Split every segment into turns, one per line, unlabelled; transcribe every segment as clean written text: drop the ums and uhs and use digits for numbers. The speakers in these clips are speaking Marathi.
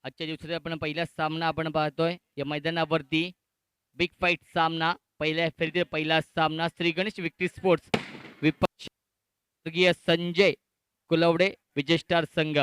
आजच्या दिवसात आपण पहिला सामना आपण पाहतोय या मैदानावरती बिग फाईट सामना पहिल्या फेरीतील पहिला सामना श्री गणेश विक्टी स्पोर्ट्स विपक्ष स्वर्गीय संजय कुलवडे विजय स्टार संघ.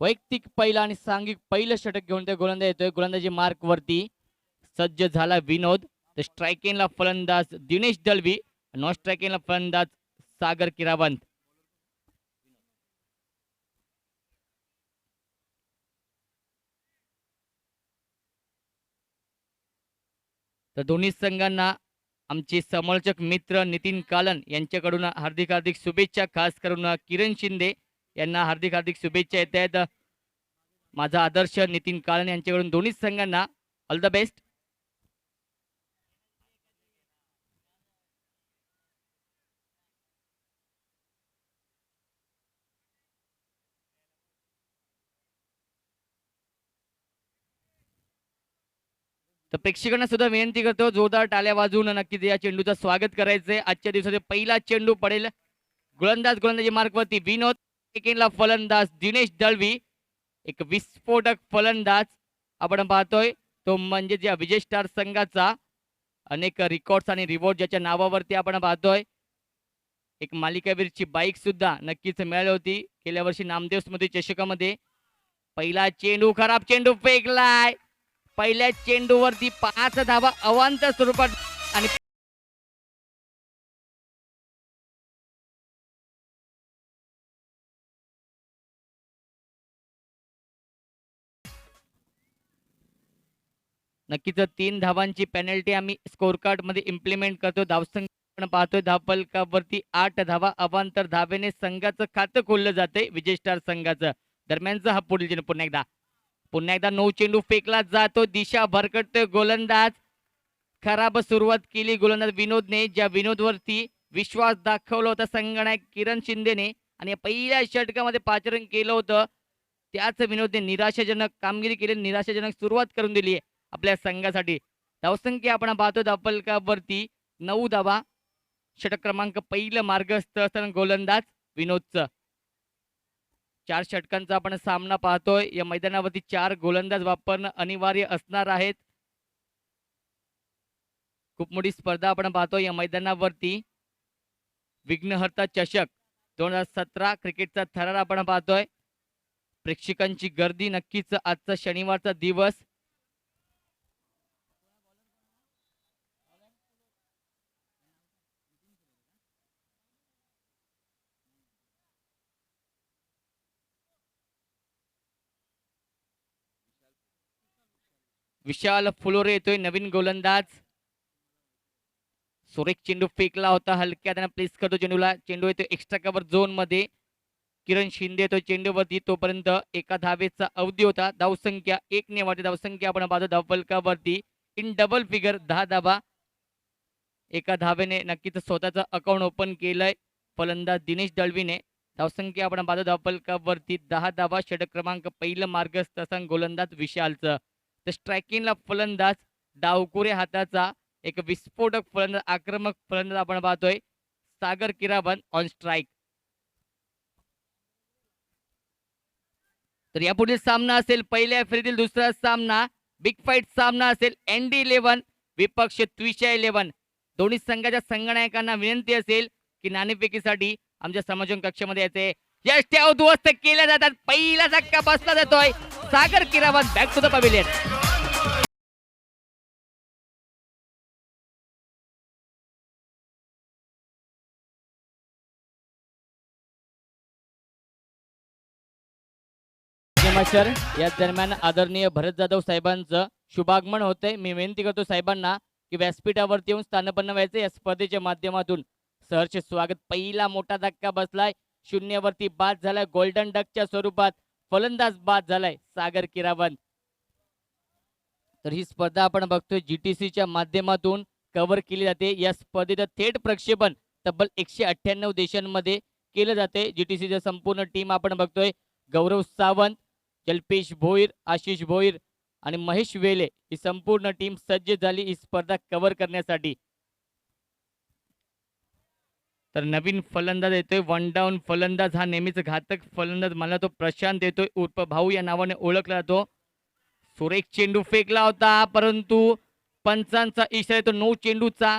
वैयक्तिक पहिला आणि सांघिक पहिलं षटक घेऊन ते गोलंदाज येतोय. गोलंदाजी मार्क वरती सज्ज झाला विनोद. तर स्ट्रायकिंगला फलंदाज दिनेश दळवी, नॉन स्ट्रायकिंगला फलंदाज सागर किरावंत. तर दोन्ही संघांना आमचे समालोचक मित्र नितीन कालन यांच्याकडून हार्दिक हार्दिक शुभेच्छा. खास करून किरण शिंदे यांना हार्दिक हार्दिक शुभेच्छा येत आहेत. माझा आदर्श नितीन कालन यांच्याकडून दोन्ही संघांना ऑल द बेस्ट. तर प्रेक्षकांना सुद्धा विनंती करतो जोरदार टाळ्या वाजवून नक्कीच या चेंडूचं स्वागत करायचंय. आजच्या दिवसाचे पहिला चेंडू पडेल गोलंदाजी मार्कवरती विनोद. सेकंडला फलंदाज दिनेश दळवी. एक विस्फोटक फलंदाज आपण पाहतोय तो म्हणजे ज्या विजय स्टार संघाचा अनेक रेकॉर्ड्स आणि रिवॉर्ड ज्याच्या नावावरती आपण पाहतोय. एक मालिकावीरची बाईक सुद्धा नक्कीच मिळाली होती गेल्या वर्षी नामदेव स्मृती चषकामध्ये. पहिला चेंडू खराब चेंडू फेकलाय. पहिल्या चेंडूवरती 5 धावा अवांतर स्वरूपात आणि नक्कीच 3 धावांची पेनल्टी आम्ही स्कोर कार्ड मध्ये इम्प्लिमेंट करतो. धावसंख्या आपण पाहतोय धावफलकावरती 8 धावा अवांतर धावेने संघाचं खातं खोललं जाते विजय स्टार संघाचं. दरम्यानचा हा पुढील चेंडू पुन्हा एकदा 9 चेंडू फेकला जातो. दिशा भरकटतोय गोलंदाज. खराब सुरुवात केली गोलंदाज विनोदने. ज्या विनोदवरती विश्वास दाखवला होता संघनायक किरण शिंदेने आणि पहिल्या षटकामध्ये 5 रन केलं होतं त्याच विनोदने निराशाजनक कामगिरी केली. निराशाजनक सुरुवात करून दिली आहे आपल्या संघासाठी. धावसंख्या आपण पाहतो धावफलकावरती 9 धावा. षटक क्रमांक पहिलं मार्गस्थ असताना गोलंदाज विनोदचं. 4 षटकांचा आपण सामना पाहतोय. या मैदानावरती 4 गोलंदाज वापरणं अनिवार्य असणार आहेत. खूप मोठी स्पर्धा आपण पाहतोय या मैदानावरती. विघ्नहर्ता चषक 2017 क्रिकेटचा थरार आपण पाहतोय. प्रेक्षकांची गर्दी नक्कीच आजचा शनिवारचा दिवस. विशाल फुलोरे येतोय नवीन गोलंदाज. सुरेख चेंडू फेकला होता हलक्या त्यांना प्लेस करतो चेंडूला. चेंडू येतो एक्स्ट्रा कव्हर झोन मध्ये. किरण शिंदे येतो चेंडूवरती. तोपर्यंत एका धावेचा अवधी होता. धावसंख्या 1 ने वाढते. धावसंख्या आपण पाहतो धावफलकावरती इन डबल फिगर 10 धावा. एका धावेने नक्कीच स्वतःचं अकाउंट ओपन केलंय फलंदाज दिनेश दळवीने. धावसंख्या आपण पाहतो धावफलकावरती 10 धावा. षटक क्रमांक पहिलं मार्गस्थ असताना गोलंदाज विशालचं. तर स्ट्रायकिंगला फलंदाज डावकुरे हाताचा एक विस्फोटक फलंदाज आक्रमक फलंदाज आपण पाहतोय सागर किरावंत ऑन स्ट्राईक. तर यापुढील सामना असेल पहिल्या फेरीतील दुसरा सामना. बिग फाईट सामना असेल ND11 विपक्ष त्विषा 11. दोन्ही संघाच्या संघनायकांना विनंती असेल की नाणेफेकीसाठी आमच्या समाजन कक्षामध्ये याचे यष्ट्या उद्ध्वस्त केल्या जातात. पहिला धक्का बसला जातोय. सागर किरावत बॅक टू द पवेलियन. नमस्कार. या दरम्यान आदरणीय भरत जाधव साहेबांचं शुभागमन होतंय. मी विनंती करतो साहेबांना की व्यासपीठावरती येऊन स्थानपन्न व्हायचं. या स्पर्धेच्या माध्यमातून सहर्ष स्वागत. पहिला मोठा धक्का बसलाय. शून्यावरती बाद झालाय. गोल्डन डकच्या स्वरूपात फलंदाज बाद झालाय सागर किरावत. तर ही स्पर्धा आपण बघतोय GTCच्या माध्यमातून कव्हर केली जाते. या स्पर्धेचं थेट प्रक्षेपण तब्बल 198 देशांमध्ये केलं जाते. GTCचं संपूर्ण टीम आपण बघतोय. गौरव सावंत, कल्पेश भोईर, आशिष भोईर आणि महेश वेले ही संपूर्ण टीम सज्ज झाली ही स्पर्धा कव्हर करण्यासाठी. तर नवीन फलंदाज येतोय. वन डाऊन फलंदाज. हा नेहमीच घातक फलंदाज मला तो प्रशांत येतोय उर्फ भाऊ या नावाने ओळखला जातो. सुरेख चेंडू फेकला होता परंतु पंचांचा इशारा येतो नो चेंडूचा.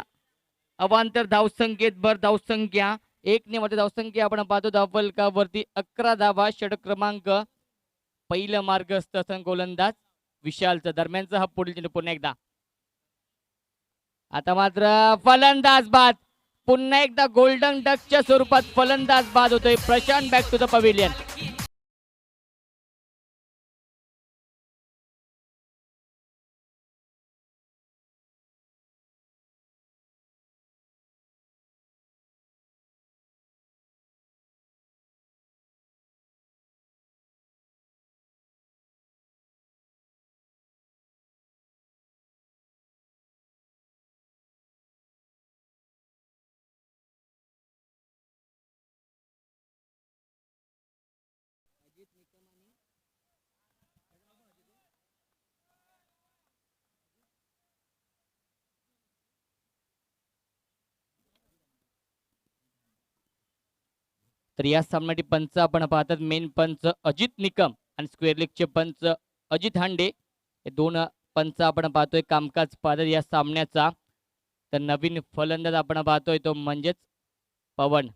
अवांतर धावसंख्येत भर. धावसंख्या 1 ने वरती धावसंख्या आपण पाहतो धावफलकावरती 11 धावा. षटक क्रमांक पहिलं मार्गस्थ गोलंदाज विशालचा. दरम्यानचा हा पुढील चेंडू पुन्हा एकदा. आता मात्र फलंदाज बाद. पुन्हा एकदा गोल्डन डकच्या स्वरूपात फलंदाज बाद होतोय. Prashant back to the pavilion. तर या सामन्यासाठी पंच आपण पाहतात. मेन पंच अजित निकम आणि स्क्वेअर लेगचे पंच अजित हांडे हे दोन पंच आपण पाहतोय कामकाज पाहतात या सामन्याचा. तर नवीन फलंदाज आपण पाहतोय तो म्हणजेच पवन.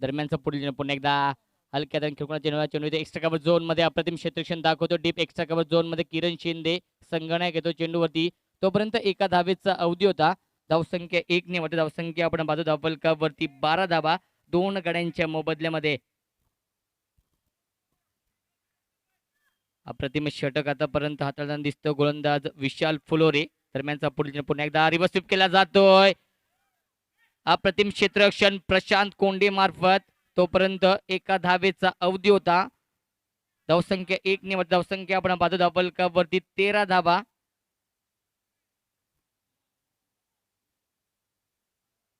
दरम्यानचा पुढील पुन्हा एकदा हलक्या चेंडू एक्स्ट्रा कव्हर झोन मध्ये अप्रतिम क्षेत्ररक्षण दाखवतो. डीप एक्स्ट्रा कव्हर झोन मध्ये किरण शिंदे संगणक येतो चेंडूवरती. तोपर्यंत एका धावेचा अवधी होता. धावसंख्या 1 ने वरती धावसंख्या आपण पाहतो धावफलकावरती 12 धावा. 2 गड्यांच्या मोबदल्यामध्ये. अप्रतिम षटक आतापर्यंत हाताळताना दिसतो गोलंदाज विशाल फुलोरे. दरम्यानचा पुढील पुन्हा एकदा रिव्हर्स स्वीप केला जातोय. अप्रतिम क्षेत्ररक्षण प्रशांत कोंडे मार्फत. तोपर्यंत एका धावेचा अवधी होता. धावसंख्या 1 ने धावसंख्या आपण पाहतो धावफलकावरती 13 धावा.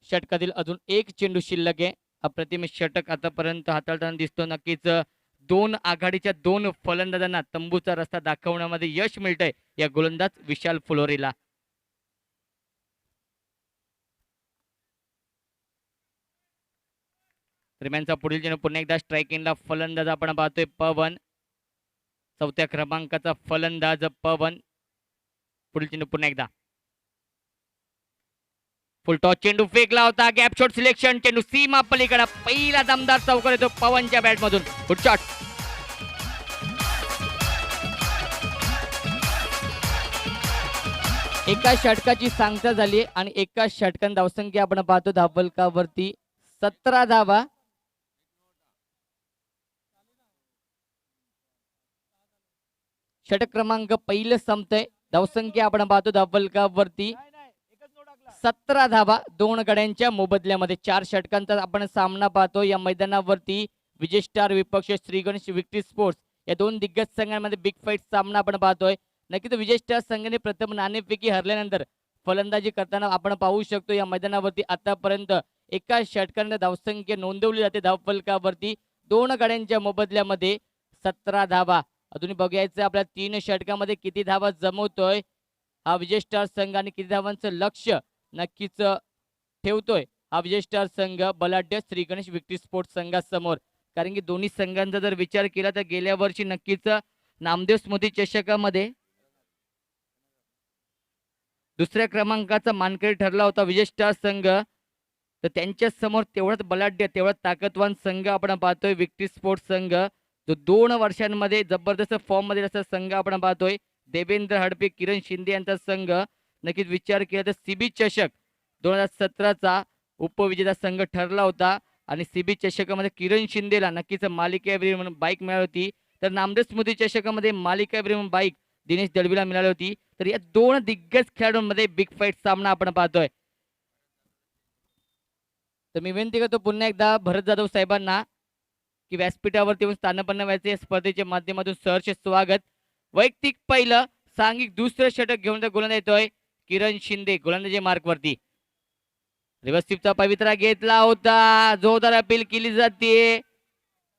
षटकातील अजून एक चेंडू शिल्लक आहे. अप्रतिम षटक आतापर्यंत हाताळताना दिसतो. नक्कीच 2 आघाडीच्या 2 फलंदाजांना तंबूचा रस्ता दाखवण्यामध्ये यश मिळतंय या गोलंदाज विशाल फुलोरेला. दरम्यानचा पुढील चेंडू पुन्हा एकदा स्ट्रायकिंगला फलंदाज आपण पाहतोय पवन. 4थ्या क्रमांकाचा फलंदाज पवन. पुढील चेंडू पुन्हा एकदा फुल टॉस चेंडू फेकला होता. Gap shot selection. चेंडू सीमा पलीकडे. पहिला दमदार चौकार येतो पवनच्या बॅट मधून. Good shot. एका षटकाची सांगता झाली आणि एका षटकान धावसंख्या आपण पाहतो धावफलकावरती 17 धावा. षटक क्रमांक पहिलं संपतंय. धावसंख्या आपण पाहतो धावफलकावरती 17 धावा. 2 गड्यांच्या मोबदल्यामध्ये. 4 षटकांचा आपण सामना पाहतो या मैदानावरती. विजय स्टार विपक्ष श्री गणेश विक्ट्री स्पोर्ट्स या 2 दिग्गज संघांमध्ये बिग फाईट सामना आपण पाहतोय. नक्कीच विजय स्टार संघाने प्रथम नाणेफेकी हरल्यानंतर फलंदाजी करताना आपण पाहू शकतो या मैदानावरती आतापर्यंत एका षटकाने धावसंख्या नोंदवली जाते धावफलकावरती. 2 गड्यांच्या मोबदल्यामध्ये 17 धावा. अजून बघायचं आपल्या 3 षटकामध्ये किती धावा जमवतोय हा विजय स्टार संघ आणि किती धावांचं लक्ष नक्कीच ठेवतोय हा विजय स्टार संघ बलाढ्य श्री गणेश विक्ट्री स्पोर्ट्स संघासमोर. कारण की दोन्ही संघांचा जर विचार केला तर गेल्या वर्षी नक्कीच नामदेव स्मृती चषकामध्ये दुसऱ्या क्रमांकाचा मानकरी ठरला होता विजय स्टार संघ. तर त्यांच्या समोर तेवढाच बलाढ्य तेवढा ताकदवान संघ आपण पाहतोय विक्ट्री स्पोर्ट्स संघ, जो 2 वर्षांमध्ये जबरदस्त फॉर्म मध्ये असा संघ आपण पाहतोय. देवेंद्र हडपे, किरण शिंदे यांचा संघ. नक्कीच विचार केला तर सीबी चषक 2017चा उपविजेता संघ ठरला होता आणि सीबी चषकामध्ये किरण शिंदेला नक्कीच मालिकेवीर म्हणून बाईक मिळाली होती. तर नामदेव स्मृती चषकामध्ये मालिकावीर म्हणून बाईक दिनेश दळवीला मिळाली होती. तर या 2 दिग्गज खेळाडूंमध्ये बिग फाईट सामना आपण पाहतोय. तर मी विनंती करतो पुन्हा एकदा भरत जाधव साहेबांना की व्यासपीठावरती येऊन स्थानपन्न व्हायचे. या स्पर्धेच्या माध्यमातून सहर्ष स्वागत. वैयक्तिक पहिलं, सांघिक दुसरं षटक घेऊन गोलंदाज येतोय किरण शिंदे गोलंदाजी मार्कवरती. रिव्हर्सिपचा पवित्रा घेतला होता, जोरदार अपील केली जाते.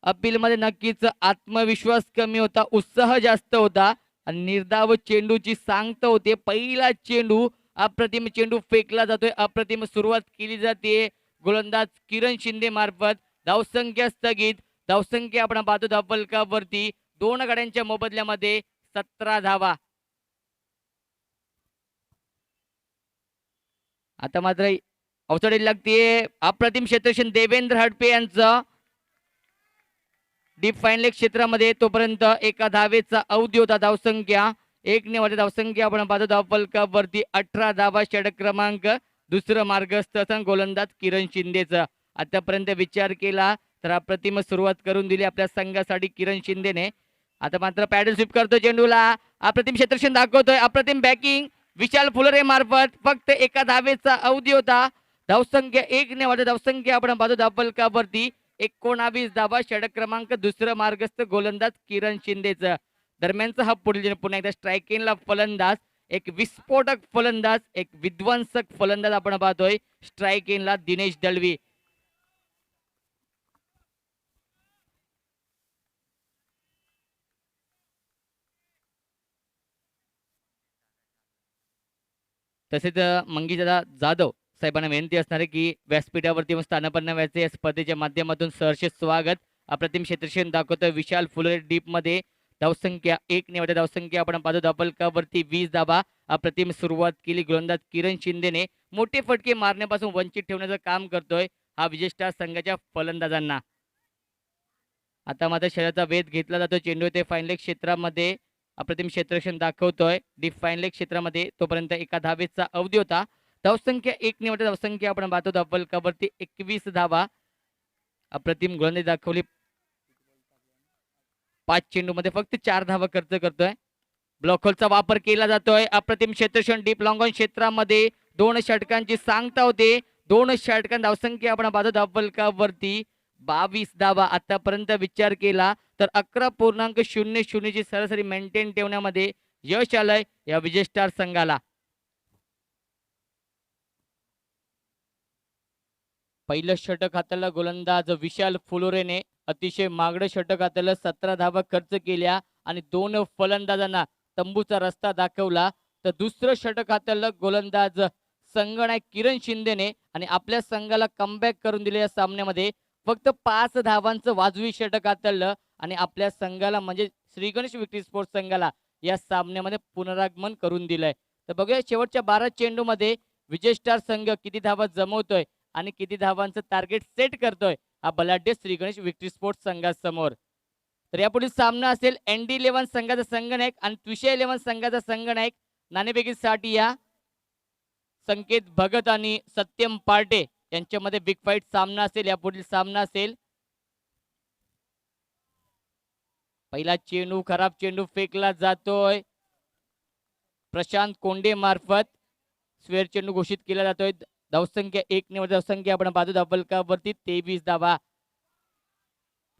अपील मध्ये नक्कीच आत्मविश्वास कमी होता, उत्साह जास्त होता आणि निर्धाव चेंडूची सांगता होते. पहिला चेंडू, अप्रतिम चेंडू फेकला जातोय, अप्रतिम सुरुवात केली जाते गोलंदाज किरण शिंदे मार्फत. धावसंख्या स्थगित, धावसंख्या आपण पाहतो धावफलकावरती 2 गड्यांच्या मोबदल्यामध्ये 17 धावा. आता मात्र अवसरी लागते अप्रतिम क्षेत्ररक्षण देवेंद्र हडपे यांचं डीप फाईन लेग क्षेत्रामध्ये. तोपर्यंत एका धावेचा अवधी होता. धावसंख्या 1 ने वाढते, धावसंख्या आपण पाहतो धावफलकावरती 18 धावा. षटक क्रमांक दुसरं मार्गस्थ गोलंदाज किरण शिंदेचा. आतापर्यंत विचार केला तर अप्रतिम सुरुवात करून दिली आपल्या संघासाठी किरण शिंदेने. आता मात्र पॅडल स्वीप करतो चेंडूला, अप्रतिम क्षेत्ररक्षण दाखवतोय, अप्रतिम बॅकिंग विशाल फुलरे मार्फत. फक्त एका धावेचा अवधी होता. धावसंख्या 1 ने वाढते, धावसंख्या आपण पाहतो धावफलकावरती 19 धावा. षटक क्रमांक दुसरं मार्गस्थ गोलंदाज किरण शिंदेचा. दरम्यानचा हा पुढील पुन्हा एकदा स्ट्रायकिंगला फलंदाज, एक विस्फोटक फलंदाज, एक विध्वंसक फलंदाज आपण पाहतोय स्ट्रायकिंगला दिनेश दळवी. तसेच मंगीदादा जाधव साहेबांना विनंती असणार आहे की व्यासपीठावरती स्थानपन्न व्हायचे. या स्पर्धेच्या माध्यमातून सहर्ष स्वागत. अप्रतिम क्षेत्ररक्षण दाखवतोय विशाल फुलरे डीप मध्ये. धावसंख्या 1 ने वाढते, धावसंख्या आपण पाहतो धावफलकावरती 20 धावा. अप्रतिम सुरुवात केली गोलंदाज किरण शिंदेने. मोठे फटके मारण्यापासून वंचित ठेवण्याचं काम करतोय हा विजय स्टार संघाच्या फलंदाजांना. आता मात्र शरीराचा वेध घेतला जातो. चेंडू ते फाईन लेग क्षेत्रामध्ये अप्रतिम क्षेत्ररक्षण दाखवतोय डीप फाईन लेग क्षेत्रामध्ये. तोपर्यंत एका धावेचा अवधी होता. धावसंख्या 1 ने वाढते, धावसंख्या आपण पाहतो धावफलकावरती 21 धावा. अप्रतिम गोलंदाजी दाखवली. 5 चेंडू मध्ये फक्त 4 धावा खर्च करतोय. ब्लॉक होलचा वापर केला जातोय. अप्रतिम क्षेत्ररक्षण डीप लॉंग ऑन क्षेत्रामध्ये 2 षटकांची सांगता होते. 2 षटकां धावसंख्या आपण पाहतो धावफलकावरती 22 धावा. आतापर्यंत विचार केला तर 11.00 ची सरासरी मेंटेन ठेवण्यामध्ये यश आलंय या विजय स्टार संघाला. पहिलं षटक हाताला गोलंदाज विशाल फुलोरेने अतिशय मागडं षटक हाताला 17 धावा खर्च केल्या आणि 2 फलंदाजांना तंबूचा रस्ता दाखवला. तर दुसरं षटक हाताला गोलंदाज संघनायक किरण शिंदेने आणि आपल्या संघाला कमबॅक करून दिले. या सामन्यामध्ये फक्त 5 धावांचं वाजवी षटक हाताळलं आणि आपल्या संघाला म्हणजे श्री गणेश विक्ट्री स्पोर्ट्स संघाला या सामन्यामध्ये पुनरागमन करून दिलंय. तर बघूया शेवटच्या 12 चेंडूमध्ये विजय स्टार संघ किती धावा जमवतोय आणि किती धावांचं टार्गेट सेट करतोय हा बलाढ्य श्री गणेश विक्ट्री स्पोर्ट्स संघासमोर. तर यापुढील सामना असेल ND11 संघाचा संघनायक आणि त्विषय 11 संघाचा संघनायक. नाणेफेकीसाठी या संकेत भगत आणि सत्यम पार्टे यांच्यामध्ये बिग फाईट सामना असेल. यापुढील सामना असेल. पहिला चेंडू, खराब चेंडू फेकला जातोय प्रशांत कोंडे मार्फत. स्वेअर चेंडू घोषित केला जातोय. धावसंख्या 1 ने धावसंख्या आपण पाहतो धावफलकावरती 23 धावा.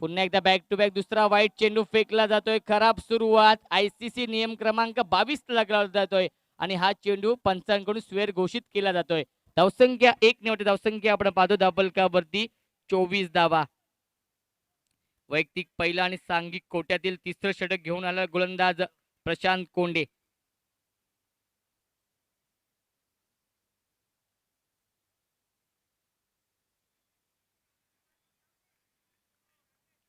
पुन्हा एकदा बॅक टू बॅक दुसरा वाईट चेंडू फेकला जातोय. खराब सुरुवात. ICC नियम क्रमांक 22 लागला जातोय आणि हा चेंडू पंचांकडून स्वेअर घोषित केला जातोय. धावसंख्या 1 ने धावसंख्या आपण पाहतो धावफलकावरती 24 धावा. वैयक्तिक पहिला आणि सांघिक कोट्यातील तिसरं षटक घेऊन आला गोलंदाज प्रशांत कोंडे.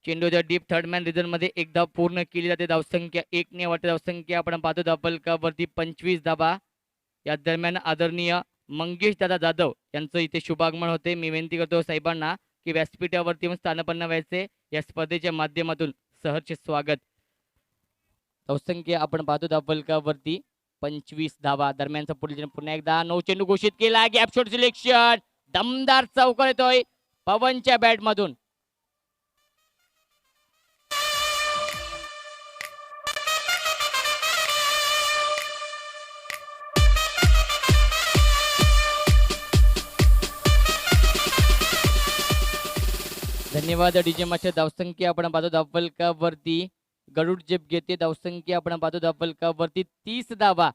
चेंडूच्या डीप थर्ड मॅन रिझन मध्ये एक धाव पूर्ण केली जाते. धावसंख्या 1 ने वाटते, धावसंख्या आपण पाहतो धावफलकावरती 25 धावा. या दरम्यान आदरणीय मंगेश दादा जाधव यांचं इथे शुभागमन होते. मी विनंती करतो साहेबांना की व्यासपीठावरती येऊन स्थानपन्न व्हायचे. या स्पर्धेच्या माध्यमातून सहर्ष स्वागत. धावसंख्या आपण पाहतो धावफलकावरती 25 धावा. दरम्यानचा पुढील पुन्हा एकदा 9 चेंडू घोषित केला. गॅप शॉट सिलेक्शन, दमदार चौकार येतोय पवनच्या बॅट मधून. धन्यवाद डीजे मास्टर. धावसंख्या आपण पाहतो धावफलकावरती गरुड जेप घेते. धावसंख्या आपण पाहतो धावफलकावरती 30 धावा.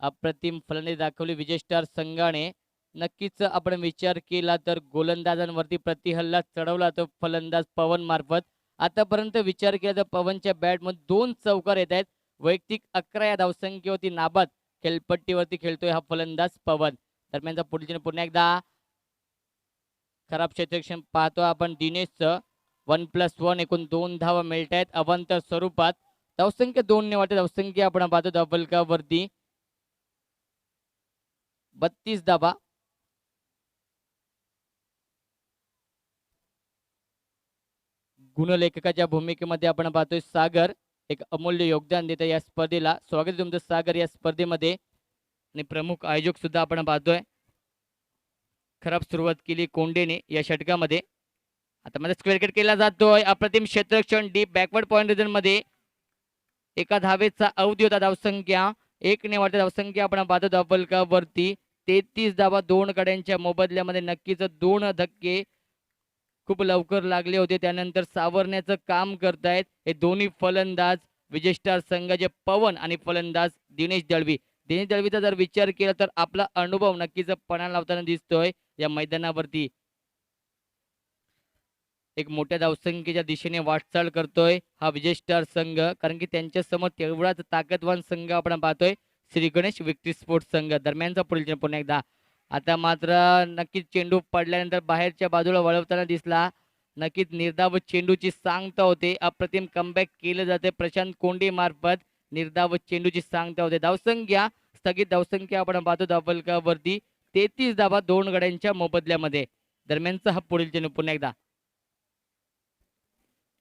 अप्रतिम फलंदाजी दाखवली विजय स्टार संघाने. नक्कीच आपण विचार केला तर गोलंदाजांवरती प्रतिहल्ला चढवला तो फलंदाज पवन मार्फत. आतापर्यंत विचार केला तर पवनच्या बॅटमध्ये 2 चौकार येत आहेत. वैयक्तिक 11 या धावसंख्येवरती नाबाद खेळपट्टीवरती खेळतोय हा फलंदाज पवन. दरम्यानचा पुढील पुन्हा एकदा खराब क्षेत्ररक्षण पाहतो आपण दिनेशचं. 1+1 एकूण 2 धावा मिळत आहेत अवांतर स्वरूपात. धावसंख्या 2 ने वाटते. धावसंख्या आपण पाहतो धावफलकावरती 32 धावा. गुणलेखकाच्या भूमिकेमध्ये आपण पाहतोय सागर एक अमूल्य योगदान देतं या स्पर्धेला. स्वागत तुमचं सागर या स्पर्धेमध्ये. आणि प्रमुख आयोजक सुद्धा आपण पाहतोय. खराब सुरुवात केली कोंडेने या षटकामध्ये. आता मध्ये स्क्वेअर कट केला जातोय. अप्रतिम क्षेत्ररक्षण डीप बॅकवर्ड पॉइंट रिजन मध्ये. एका धावेचा अवधी होता. धावसंख्या 1 ने वाटते. धावसंख्या आपण पाहतो धावफलकावरती 33 धावा. 2 गड्यांच्या मोबदल्यामध्ये नक्कीच 2 धक्के खूप लवकर लागले होते. त्यानंतर सावरण्याचं काम करतायत हे दोन्ही फलंदाज विजय स्टार संघाचे पवन आणि फलंदाज दिनेश दळवी. दिनेश दळवीचा जर विचार केला तर आपला अनुभव नक्कीच पणाला लावताना दिसतोय या मैदानावरती. एक मोठ्या धावसंख्येच्या दिशेने वाटचाल करतोय हा विजय स्टार संघ. कारण की त्यांच्या समोर तेवढाच ताकदवान संघ आपण पाहतोय श्री गणेश विक्ट्री स्पोर्ट्स संघ. दरम्यानचा पुढील पुन्हा एकदा. आता मात्र नक्कीच चेंडू पडल्यानंतर बाहेरच्या बाजूला वळवताना दिसला. नक्कीच निर्धाव चेंडूची सांगता होते. अप्रतिम कमबॅक केलं जाते प्रशांत कोंडे मार्फत. निर्धाव चेंडूची सांगता होते. धावसंख्या स्थगित धावसंख्या आपण पाहतो धावफलकावरती 33 धावा 2 गड्यांच्या मोबदल्यामध्ये. दरम्यानचा हा पुढील चेंडू पुन्हा एकदा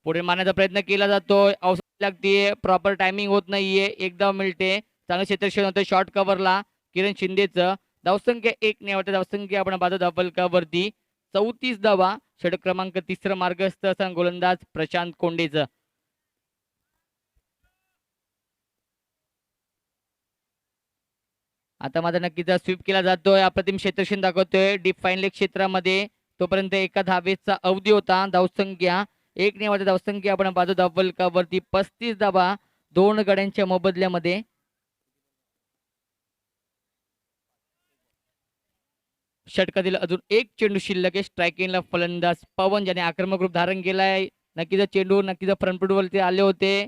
पुढे मारण्याचा प्रयत्न केला जातोय. अवसर लागतीये. प्रॉपर टायमिंग होत नाहीये. एक धाव मिळते. चांगलं क्षेत्ररक्षण होतं शॉर्ट कव्हरला किरण शिंदेचं. धावसंख्या 1 ने वाटते. धावसंख्या आपण पाहतो धावफलकावरती 34 धावा. षटक क्रमांक 3 मार्गस्थ असताना गोलंदाज प्रशांत कोंडेचं. आता मात्र नक्कीच स्वीप केला जातोय. अप्रतिम क्षेत्ररक्षण दाखवतोय डीप फाईन लेग क्षेत्रामध्ये. तोपर्यंत एका धावेचा अवधी होता. धावसंख्या 1 ने वाटते. धावसंख्या आपण पाहतो धावफलकावरती 35 धावा 2 गड्यांच्या मोबदल्यामध्ये. षटकातील अजून एक चेंडू शिल्लक आहे. स्ट्रायकिंगला फलंदाज पवन ज्याने आक्रमक रूप धारण केलाय. नक्कीच चेंडू नक्कीच फ्रंट फूट वरती आले होते.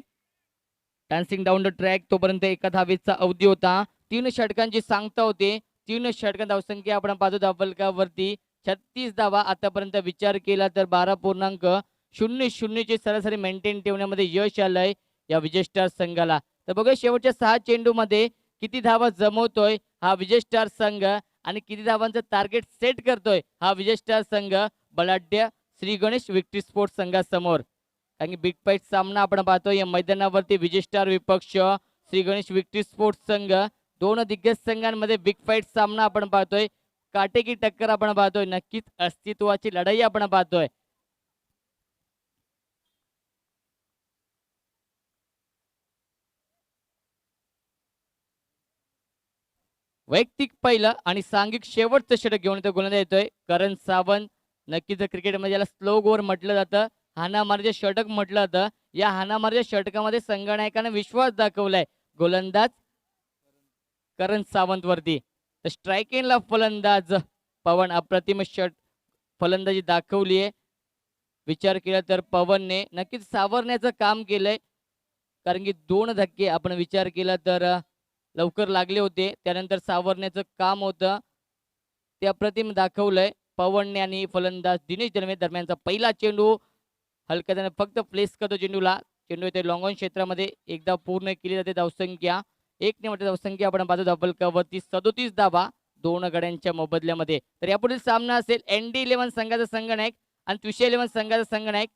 Dancing down the track. तोपर्यंत एका धावेचा अवधी होता. 3 षटकांची सांगता होते. 3 षटकां धावसंख्या आपण पाहतो धावफलकावरती 36 धावा. आतापर्यंत विचार केला तर 12.00 ची सरासरी मेंटेन ठेवण्यामध्ये यश आलंय या विजय स्टार संघाला. तर बघा शेवटच्या 6 चेंडू मध्ये किती धावा जमवतोय हा विजय स्टार संघ आणि किती धावांचं टार्गेट सेट करतोय हा विजय स्टार संघ बलाढ्य श्री गणेश विक्ट्री स्पोर्ट्स संघासमोर. आणि बिग फाईट सामना आपण पाहतोय या मैदानावरती. विजय स्टार विपक्ष श्री गणेश विक्ट्री स्पोर्ट्स संघ. 2 दिग्गज संघांमध्ये बिग फाईट सामना आपण पाहतोय. काटेकी टक्कर आपण पाहतोय. नक्कीच अस्तित्वाची लढाई आपण पाहतोय. वैयक्तिक पहिलं आणि सांघिक शेवटचं षटक घेऊन तो गोलंदाज येतोय करण सावंत. नक्कीच क्रिकेटमध्ये याला स्लो ओव्हर म्हटलं जातं. हाणामारीचे षटक म्हटलं जातं. या हाणामारीच्या षटकामध्ये संघनायकाने विश्वास दाखवलाय गोलंदाज करण सावंत वरती. तर स्ट्रायकिंगला फलंदाज पवन अप्रतिम फलंदाजी दाखवली आहे. विचार केला तर पवनने नक्कीच सावरण्याचं काम केलंय. कारण की 2 धक्के आपण विचार केला तर लवकर लागले होते. त्यानंतर सावरण्याचं काम होतं ते अप्रतिम दाखवलंय पवनने आणि फलंदाज दिनेश दळवी दरम्यानचा पहिला चेंडू हलक्या त्याने फक्त प्लेस करतो चेंडूला. चेंडू येते लॉंग ऑन क्षेत्रामध्ये. एकदा पूर्ण केली जाते धावसंख्या 1 ने वाटते. धावसंख्या आपण पाहतो धावफलकावरती 37 धावा 2 गड्यांच्या मोबदल्यामध्ये. तर यापुढील सामना असेल ND11 संघाचा संघनायक आणि त्विशे 11 संघाचा संघनायक.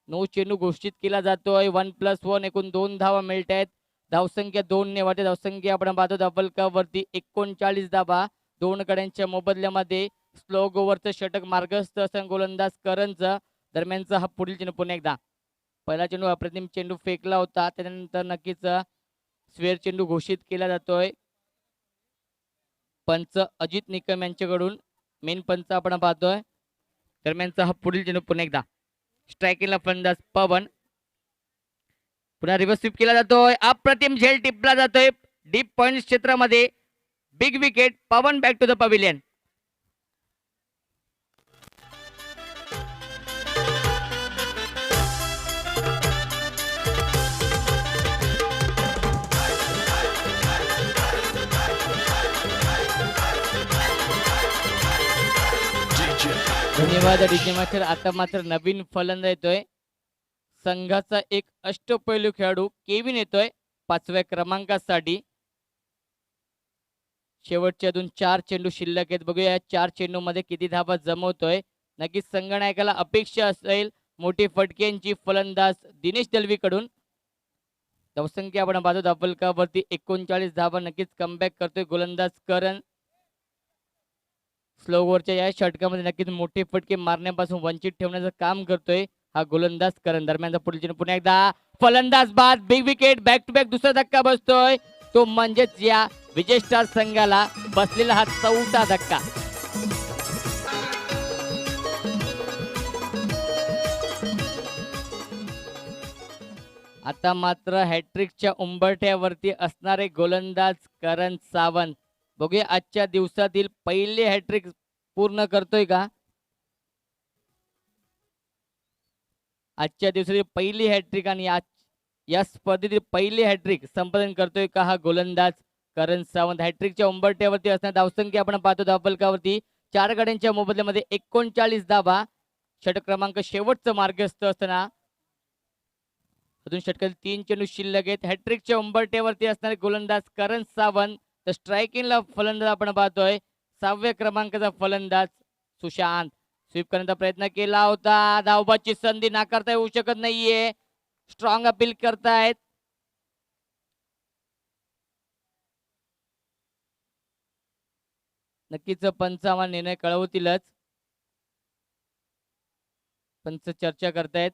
9 चेंडू घोषित केला जातोय. 1+1 एकूण 2 धावा मिळत आहेत. धावसंख्या 2 ने वाढते. धावसंख्या आपण पाहतो धावफलकावरती 39 धावा. 2 गड्यांच्या मोबदल्यामध्ये स्लो ओव्हरचं षटक मार्गस्थ असं गोलंदाज करणचं. दरम्यानचा हा पुढील चेंडू पुन्हा एकदा. पहिला चेंडू अप्रतिम चेंडू फेकला होता. त्यानंतर नक्कीच स्वेअर चेंडू घोषित केला जातोय. पंच अजित निकम यांच्याकडून मेन पंच आपण पाहतोय. दरम्यानचा हा पुढील चेंडू पुन्हा एकदा. स्ट्रायकिंगला फलंदाज पवन. पुन्हा रिव्हर्स स्वीप केला जातोय. अप्रतिम झेल टिपला जातोय डीप पॉइंट क्षेत्रामध्ये. Big wicket. Pawan back to the pavilion. धन्यवाद डीजे मास्टर. आता मात्र नवीन फलंदाज येतोय. संघाचा एक अष्टपैलू खेळाडू केविन येतोय 5व्या क्रमांकासाठी. शेवटचे अजून 4 चेंडू शिल्लक आहेत. बघूया 4 चेंडू मध्ये किती धावा जमवतोय. नक्कीच संघनायकाला अपेक्षा असेल मोठी फटक्यांची फलंदाज दिनेश दलवी कडून. धावसंख्या आपण पाहतो धावफलकावरती 39 धावा. नक्कीच कमबॅक करतोय गोलंदाज करण. स्लो ओव्हरच्या या षटकामध्ये नक्कीच मोठे फटके मारण्यापासून वंचित ठेवण्याचं काम करतोय हा गोलंदाज करण. दरम्यानचा पुढील चेंडू पुन्हा एकदा. फलंदाज बाद. Big wicket. Back to back दुसरा धक्का बसतोय. तो म्हणजेच या विजय स्टार संघाला बसलेला हा 4था धक्का. आता मात्र हॅट्रिकच्या उंबरठ्यावरती असणारे गोलंदाज करण सावंत. बघूया आजच्या दिवसातील पहिले हॅट्रिक पूर्ण करतोय का. आजच्या दिवसातील पहिली हॅट्रिक आणि या स्पर्धेतील पहिली हॅट्रिक संपादन करतोय का हा गोलंदाज करण सावंत. हॅट्रिकच्या उंबरठ्यावरती असणारी धावसंख्या आपण पाहतो धावफलकावरती 4 गड्यांच्या मोबदल्यामध्ये 39 धावा. षटक क्रमांक शेवटचं मार्गस्थ असताना अजून षटकातील 3 चेंडू शिल्लक आहेत. हॅट्रिकच्या उंबरठ्यावरती असणारे गोलंदाज करण सावंत. तर स्ट्रायकिंगला फलंदाज आपण पाहतोय 6व्या क्रमांकाचा फलंदाज सुशांत. स्वीप करण्याचा प्रयत्न केला होता. धावबाची संधी नाकारता येऊ शकत नाहीये. स्ट्रॉंग अपील करतायत. नक्कीच पंच आम्हाला निर्णय कळवतीलच. पंच चर्चा करतायत.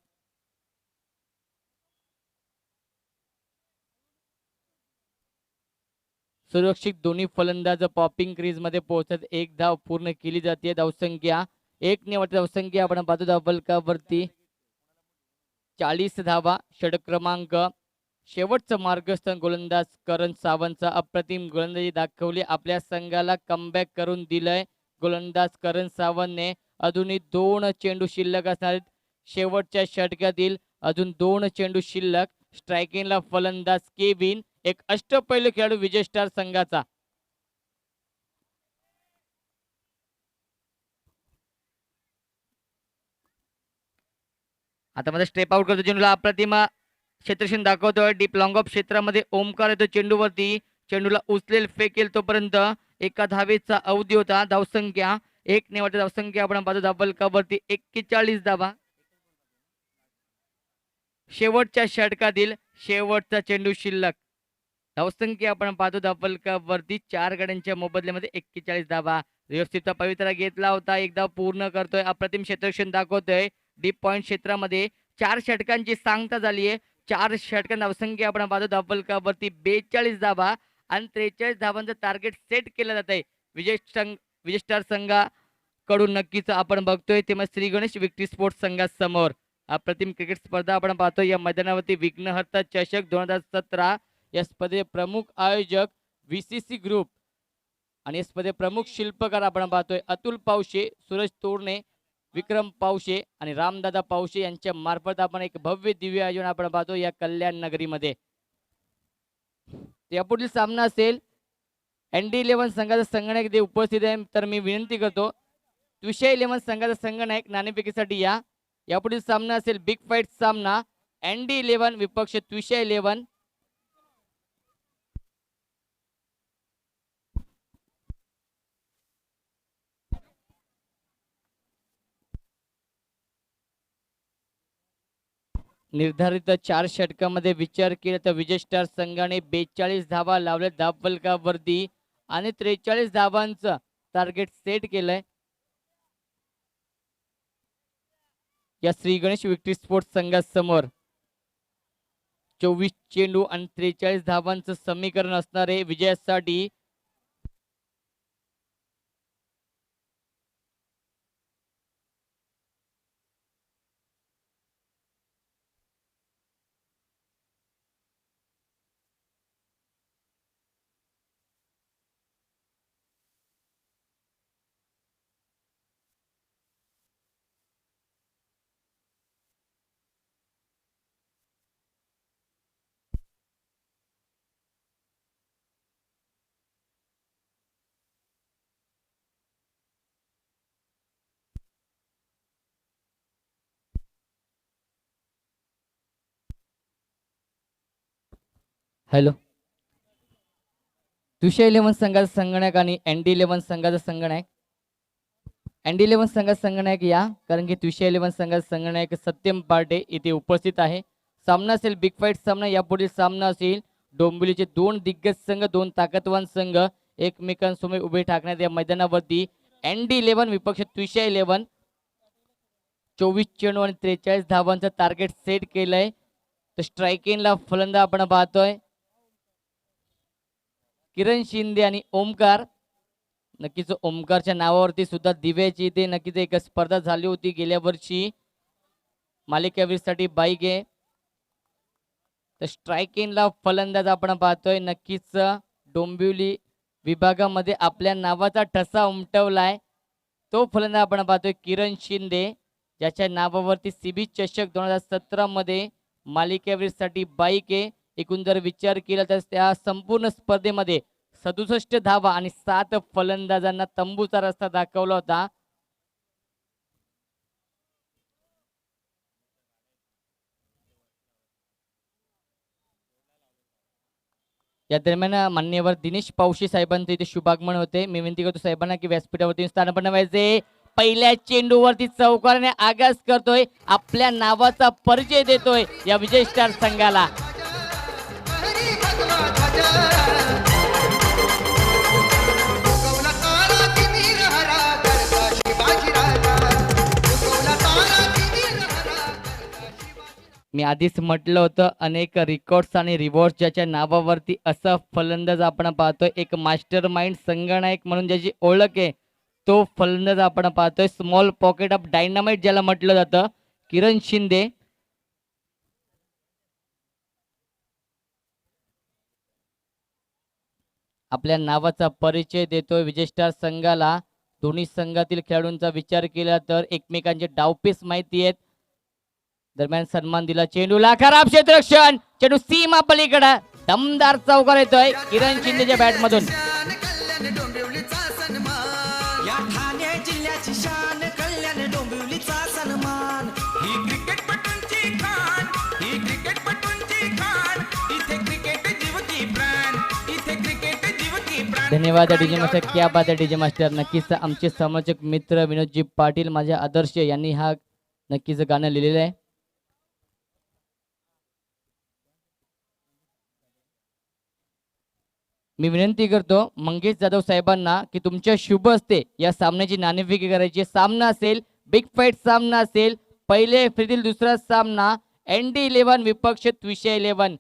सुरक्षित दोन्ही फलंदाज पॉपिंग क्रीज मध्ये पोहोचत. 1 धाव पूर्ण केली जाते. धावसंख्या 1 ने वाटते. धावसंख्या आपण पाहतो धावफलकावरती 40 धावा. षटक क्रमांक शेवटचं मार्गस्थ गोलंदाज करण सावंतचा अप्रतिम गोलंदाजी दाखवली. आपल्या संघाला कमबॅक करून दिलंय गोलंदाज करण सावंतने. अजूनही 2 चेंडू शिल्लक असणार. शेवटच्या षटकातील अजून 2 चेंडू शिल्लक. स्ट्रायकिंगला फलंदाज केविन. एक अष्टपैलू खेळाडू विजय स्टार संघाचा. आता मध्ये स्टेप आउट करतो चेंडूला. अप्रतिम क्षेत्रक्षण दाखवतोय. डीप लॉंग ऑफ क्षेत्रामध्ये ओमकार येतो चेंडूवरती. चेंडूला उचलेल फेकेल तोपर्यंत 1 धावेचा अवधी होता. धावसंख्या 1 ने वाटते. धावसंख्या आपण पाहतो धावफलकावरती 41 धावा. शेवटच्या षटकातील शेवटचा चेंडू शिल्लक. धावसंख्या आपण पाहतो धावफलकावरती 4 गड्यांच्या मोबदल्यामध्ये 41 धावा. व्यवस्थित पवित्रा घेतला होता. एकदा पूर्ण करतोय. अप्रतिम क्षेत्रक्षण दाखवतोय. डीप पॉइंट क्षेत्रामध्ये 4 षटकांची सांगता झाली आहे. 4 षटकां धावसंख्या आपण पाहतो धावफलकावरती 42 धावा आणि 43 धावांचं टार्गेट सेट केलं जात आहे विजय स्टार संघाकडून. नक्कीच आपण बघतोय तेव्हा श्री गणेश विक्ट्री स्पोर्ट्स संघासमोर अप्रतिम क्रिकेट स्पर्धा आपण पाहतो. या मैदानावरती विघ्नहर्ता चषक 2017 या स्पर्धेचे प्रमुख आयोजक VCC ग्रुप आणि या स्पर्धेचे प्रमुख शिल्पकार आपण पाहतोय अतुल पावशे, सूरज तोरणे, विक्रम पावशे आणि रामदादा पावशे यांच्या मार्फत आपण एक भव्य दिव्य आयोजन आपण पाहतो या कल्याण नगरीमध्ये. यापुढील सामना असेल ND11 संघाचा संघनायक जे उपस्थित आहे. तर मी विनंती करतो त्विशे 11 संघाचा संघनायक नाणेफेकीसाठी या. यापुढील सामना असेल बिग फाईट सामना ND11 विपक्ष त्विशे 11. निर्धारित 4 षटकामध्ये विचार केला तर विजय स्टार संघाने 42 धावा लावल्या धावफलकावरती आणि 43 धावांचं टार्गेट सेट केलंय या श्री गणेश विक्ट्री स्पोर्ट्स संघासमोर. 24 चेंडू आणि 43 धावांचं समीकरण असणार आहे विजयासाठी. हॅलो, तुषा 11 संघाचा संगणक आणि एनडी 11 संघाचा संगणक. एनडी 11 संघाचा संगणक या, कारण की तुषा 11 संघाचा संगणक सत्यम पार्टे इथे उपस्थित आहे. सामना असेल बिग फाईट सामना. यापुढील सामना असेल डोंबिवलीचे दोन दिग्गज संघ, दोन ताकदवान संघ एकमेकांसमोर उभे ठाकण्यात या मैदानावरती. एनडी 11 विपक्ष तुषा 11. 24 चेंडू आणि 43 धावांचं टार्गेट सेट केलंय. तर स्ट्रायकिंगला फलंदाज आपण पाहतोय किरण शिंदे आणि ओमकार. नक्कीच ओमकारच्या नावावरती सुद्धा दिव्याची इथे नक्कीच एक स्पर्धा झाली होती गेल्या वर्षी मालिकावीरसाठी बाईक आहे. तर स्ट्रायकिंगला फलंदाज आपण पाहतोय नक्कीच डोंबिवली विभागामध्ये आपल्या नावाचा ठसा उमटवलाय तो फलंदाज आपण पाहतोय किरण शिंदे, ज्याच्या नावावरती सीबी चषक 2017 मध्ये मालिकावीरसाठी बाईक आहे. एकूण जर विचार केला तर त्या संपूर्ण स्पर्धेमध्ये 67 धावा आणि 7 फलंदाजांना तंबूचा रस्ता दाखवला होता. या दरम्यान मान्यवर दिनेश पावशी साहेबांचे इथे शुभागमन होते. मी विनंती करतो साहेबांना की व्यासपीठावरती स्थान बनवायचे. पहिल्या चेंडूवरती चौकाराने आगास करतोय, आपल्या नावाचा परिचय देतोय या विजय स्टार संघाला. मी आधीच म्हटलं होतं अनेक रेकॉर्ड्स आणि रिवॉर्ड्स ज्याच्या नावावरती असा फलंदाज आपण पाहतोय, एक मास्टर माइंड संगणक म्हणून ज्याची ओळख आहे तो फलंदाज आपण पाहतोय. स्मॉल पॉकेट ऑफ डायनामाइट ज्याला म्हटलं जातं, किरण शिंदे. आपल्या नावाचा परिचय देतोय विजय स्टार संघाला. दोन्ही संघातील खेळाडूंचा विचार केला तर एकमेकांचे डावपेच माहिती आहेत. दरम्यान सन्मान दिला चेंडूला, खराब क्षेत्ररक्षण, चेंडू सीमा पलीकडे दमदार चौकार येतोय किरण शिंदेच्या बॅट मधून. धन्यवाद डीजे मास्टर, क्या बात है डीजे मास्टर. नक्कीच आमचे समालोचक मित्र विनोदजी पाटील माझे आदर्श यांनी हा नक्कीच गाणं लिहिलेलं आहे. मी विनंती करतो मंगेश जाधव साहेबांना की तुमच्या शुभ हस्ते या सामन्याची नाणेफेकी करायची. सामना असेल बिग फाईट सामना असेल. पहिले फेरीतील दुसरा सामना एनडी 11 विपक्ष तुषा 11.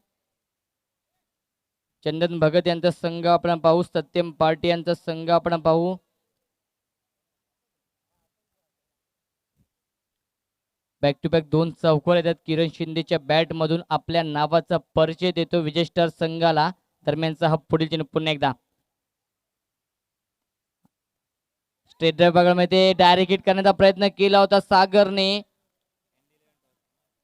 चंदन भगत यांचा संघ आपण पाहू, सत्यम पार्टी यांचा संघ आपण पाहू. बॅक टू बॅक दोन चौकार येतात. किरण शिंदेच्या बॅट मधून आपल्या नावाचा परिचय देतो विजय स्टार संघाला. दरम्यानचा हा पुढील चेंडू पुन्हा एकदा स्ट्रेट ड्राइव्ह बघायला डायरेक्ट हिट करण्याचा प्रयत्न केला होता सागरने.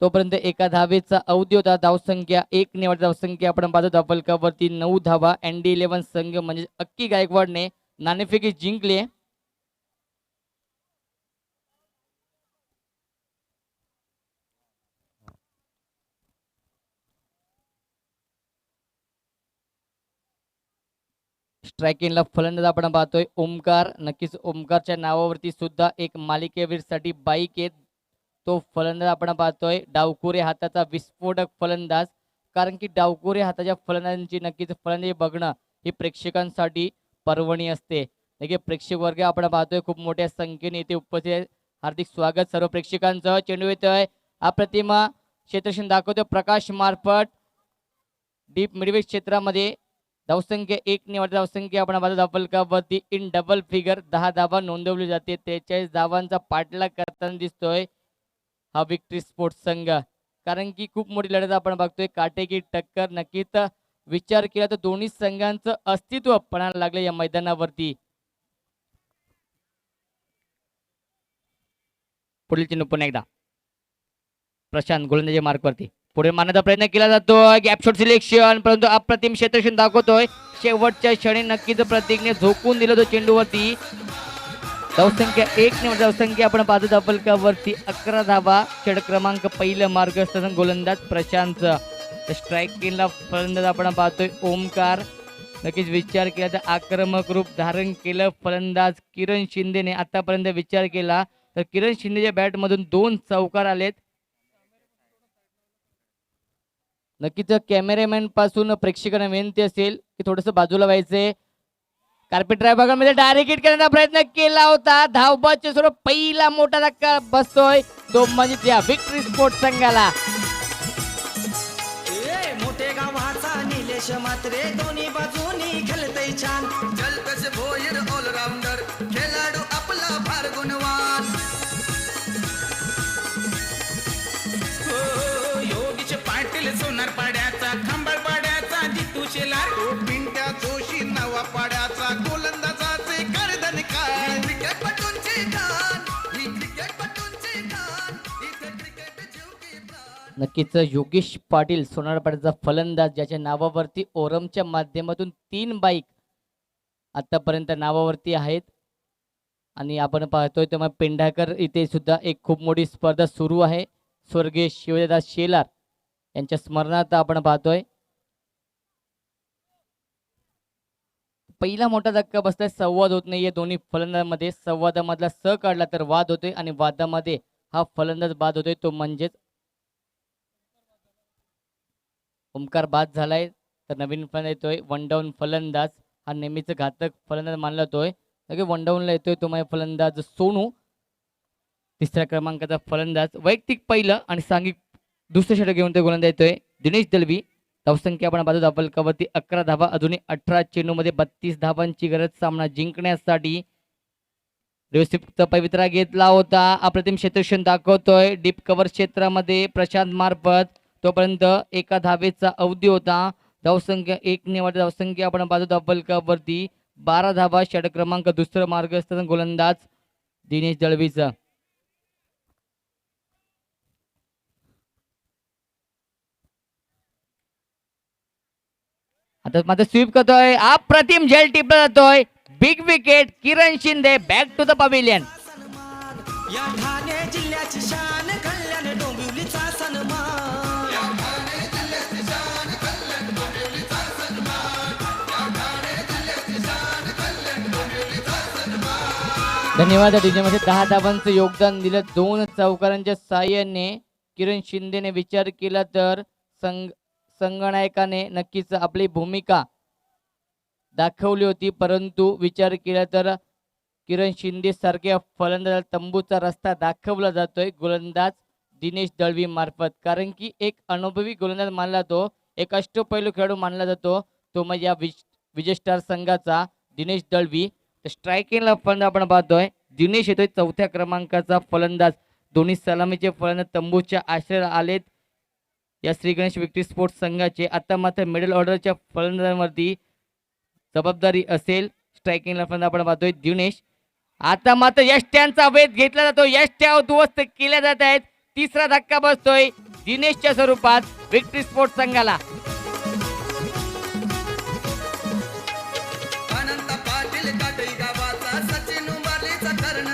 तोपर्यंत एका धावेचा अवधी होता. धावसंख्या 1 निवड धावसंख्या आपण पाहतो धावफलकावरती 9 धावा. एनडी 11 संघ म्हणजे अक्की गायकवाडने नाणेफेकी जिंकली. स्ट्रायकिंगला फलंदाज आपण पाहतोय ओमकार. नक्कीच ओमकारच्या नावावरती सुद्धा एक मालिकेवीरसाठी बाईक आहे. तो फलंदाज आपण पाहतोय डावकुरे हाताचा विस्फोटक फलंदाज. कारण की डावकुरे हाताच्या फलंदाजांची नक्कीच फलंदाजी बघणं ही प्रेक्षकांसाठी पर्वणी असते. देखील प्रेक्षक वर्ग आपण पाहतोय खूप मोठ्या संख्येने इथे उपस्थित आहे. हार्दिक स्वागत सर्व प्रेक्षकांचं. चेंडू येतोय अप्रतिम क्षेत्रक्षण दाखवतोय प्रकाश मार्फत डीप मिडवेट क्षेत्रामध्ये. धावसंख्या 1 निवड धावसंख्या आपण पाहतो धावफलकावरती इन डबल फिगर 10 धावा नोंदवली जाते. 43 धावांचा पाठलाग करताना दिसतोय हा विक्ट्री स्पोर्ट्स संघ. कारण की खूप मोठी लढत आपण बघतोय काटेकी टक्कर. नक्कीच विचार केला तर दोन्ही संघांचं अस्तित्व पणाला लागलं या मैदानावरती. पुढील चेंडू पुन्हा एकदा प्रशांत गोलंदाजी मार्कवरती पुढे मारण्याचा प्रयत्न केला जातो. गॅप शॉट सिलेक्शन परंतु अप्रतिम क्षेत्रक्षण दाखवतोय. शेवटच्या क्षणी नक्कीच प्रतीकने झोकून दिलं तो चेंडूवरती. धावसंख्या 1 निवड धावसंख्या आपण पाहतो धावफलकावरती 11 धावा. षटक क्रमांक पहिलं मार्गदर्शन गोलंदाज प्रशांत. स्ट्राईकिंगला फलंदाज आपण पाहतोय ओमकार. नक्कीच विचार केला तर आक्रमक रूप धारण केलं फलंदाज किरण शिंदेने. आतापर्यंत विचार केला तर किरण शिंदेच्या बॅटमधून 2 चौकार आलेत. नक्कीच कॅमेरामॅन पासून प्रेक्षकांना विनंती असेल की थोडस बाजूला व्हायचंय. कार्पेट ड्रायव्हरमध्ये डायरेक्ट हिट करण्याचा प्रयत्न केला होता. धावबाचे सर्व पहिला मोठा धक्का बसतोय तो म्हणजे या विक्ट्री स्पोर्ट्स संघाला.
मोठे गावाचा निलेश मात्रे दोन्ही बाजूनी खेळतय छान. जलकस भोयर ऑलराऊंडर खेळाडू आपला फार गुणवान. योगीश पाटील सोनार पाड्याचा खंबाळ पाड्याचा जितू शेलार. पिंट्या जोशी नवा पाड्याचा गोलंदाजाचे गर्दन काय. क्रिकेटपटूंची जान ही क्रिकेटपटूंची जान. इथे क्रिकेट जीव की प्राण.
नक्कीच योगेश पाटील सोनारपाड्याचा फलंदाज ज्याच्या नावावरती ओरमच्या माध्यमातून 3 बाईक आतापर्यंत नावावरती आहेत. आणि आपण पाहतोय तेव्हा पेंढाकर इथे सुद्धा एक खूप मोठी स्पर्धा सुरू आहे. स्वर्गीय शिवदास शेलार यांच्या स्मरणार्थ आपण पाहतोय. पहिला मोठा धक्का बसलाय. संवाद होत नाहीये दोन्ही फलंदाजांमध्ये. संवादामधला स काढला तर वाद होतोय आणि वादामध्ये हा फलंदाज बाद होतोय तो म्हणजेच ओमकार बाद झालाय. तर नवीन फलंदाज येतोय वन डाऊन फलंदाज. हा नेहमीच घातक फलंदाज मानला जातोय. वन डाऊनला येतोय तो माझा फलंदाज सोनू. तिसऱ्या क्रमांकाचा फलंदाज वैयक्तिक पहिलं आणि सांघिक दुसरं षटक घेऊन ते गोलंदाज येतोय दिनेश दलवी. धावसंख्या आपण पाहतो धावफलकावरती 11 धावा. अजूनही 18 चेंडूमध्ये 32 धावांची गरज सामना जिंकण्यासाठी. व्यवस्थित पवित्रा घेतला होता. अप्रतिम क्षेत्रक्षण दाखवतोय डीप कव्हर क्षेत्रामध्ये प्रशांत मार्फत. तोपर्यंत 1 धावेचा अवधी होता. धावसंख्या 1 निवड धावसंख्या आपण पाहतो धावफलकावरती 12 धावा. षटक क्रमांक दुसरं मार्गदर्शन गोलंदाज दिनेश दळवीचा. आता मात्र स्वीप करतोय अप्रतिम झेल टिपला जातोय. Big wicket Kiran Shinde back to the pavilion.
या ठाणे जिल्ह्याची शान कल्याण डोंबिवलीचा सन्मान. या ठाणे जिल्ह्याची शान कल्याण डोंबिवलीचा सन्मान. या ठाणे जिल्ह्याची शान कल्याण डोंबिवलीचा सन्मान.
धन्यवाद. टीममध्ये 10 धावांचं योगदान दिलं. 2 चौकारांच्या साहाय्याने किरण शिंदेने विचार केला तर संगनायकाने नक्कीच आपली भूमिका दाखवली होती. परंतु विचार केला तर किरण शिंदे सारख्या फलंदाज तंबूचा रस्ता दाखवला जातोय गोलंदाज दिनेश दळवी मार्फत. कारण की एक अनुभवी गोलंदाज मानला तो. एक अष्टपैलू खेळाडू मानला जातो तो म्हणजे या विजय स्टार संघाचा दिनेश दळवी. तर स्ट्रायकिंगला फलंदाज आपण पाहतोय दिनेश येतोय 4थ्या क्रमांकाचा फलंदाज. दोन्ही सलामीचे फलंदाज तंबूच्या आश्रयाला आलेत या श्री गणेश विक्ट्री स्पोर्ट्स संघाचे. आता मात्र मिडल ऑर्डरच्या फलंदाजांवरती जबाबदारी असेल. स्ट्रायकिंगला फलंदाज आपण पाहतोय दिनेश. आता मात्र यष्ट्यांचा वेध घेतला जातो. यष्ट्या उद्ध्वस्त केल्या जात आहेत. तिसरा धक्का बसतोय दिनेशच्या स्वरूपात विक्ट्री स्पोर्ट्स संघाला.
अनंत पाटील काटई गावाचा सचिन उंबारलीचा कर्ण.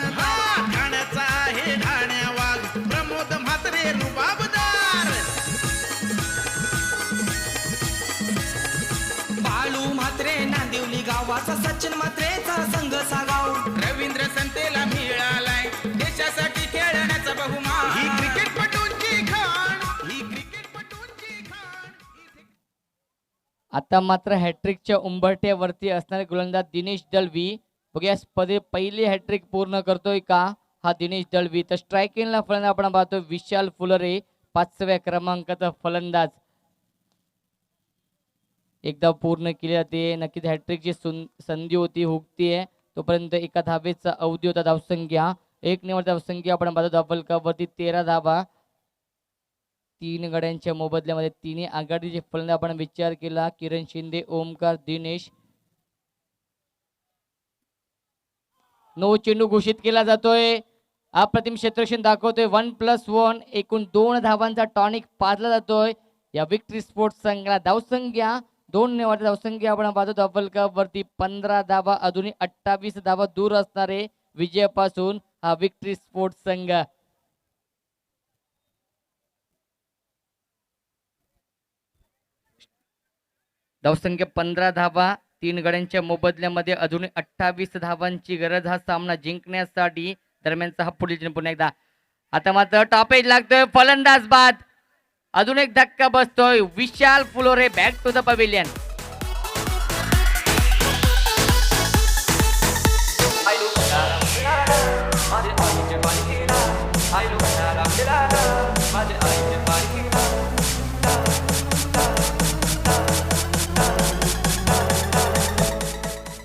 ठाण्याचा आहे ठाण्या वाघ प्रमोद म्हात्रे रुबाबदार. बाळू म्हात्रे नांदिवली गावाचा सचिन म्हात्रेचा संघ सागाव. रवींद्र संतेला मिळालाय देशासाठी खेळण्याचा बहुमान.
आता मात्र हॅट्रिकच्या उंबरठ्यावरती असणारे गोलंदाज दिनेश दळवी. बघूया स्पर्धेत पहिली हॅट्रिक पूर्ण करतोय का हा दिनेश दळवी. तर स्ट्रायकिंगला फलंदाज आपण पाहतो विशाल फुलरे, 5व्या क्रमांकाचा फलंदाज. एकदा पूर्ण केली जाते. नक्कीच हॅट्रिकची संधी होती, हुकतीये तोपर्यंत एका धावेचा अवधी होता. धावसंख्या 1 निवड धावसंख्या आपण पाहतो धावफलकावरती 13 धावा. 3 गड्यांच्या मोबदल्यामध्ये तिन्ही आघाडीचे फलंदाज आपण विचार केला. किरण शिंदे, ओमकार, दिनेश. नो चेंडू घोषित केला जातोय. अप्रतिम क्षेत्ररक्षण दाखवतोय. 1+1 एकूण 2 धावांचा टॉनिक पाजला जातोय या विक्ट्री स्पोर्ट्स संघाला. धावसंख्या 2 निवड धावसंख्या आपण पाहतो धावफलकावरती 15 धावा. अजूनही 28 धावा दूर असणारे विजयापासून हा विक्ट्री स्पोर्ट्स संघ. धावसंख्या 15 धावा. 3 गड्यांच्या मोबदल्यामध्ये अजूनही 28 धावांची गरज हा सामना जिंकण्यासाठी. दरम्यानचा हा पुढील चेंडू पुन्हा एकदा. आता मात्र टॉपेज लागतोय. फलंदाज बाद. अजून एक धक्का बसतोय. विशाल फुलोरे बॅक टू द पवेलियन.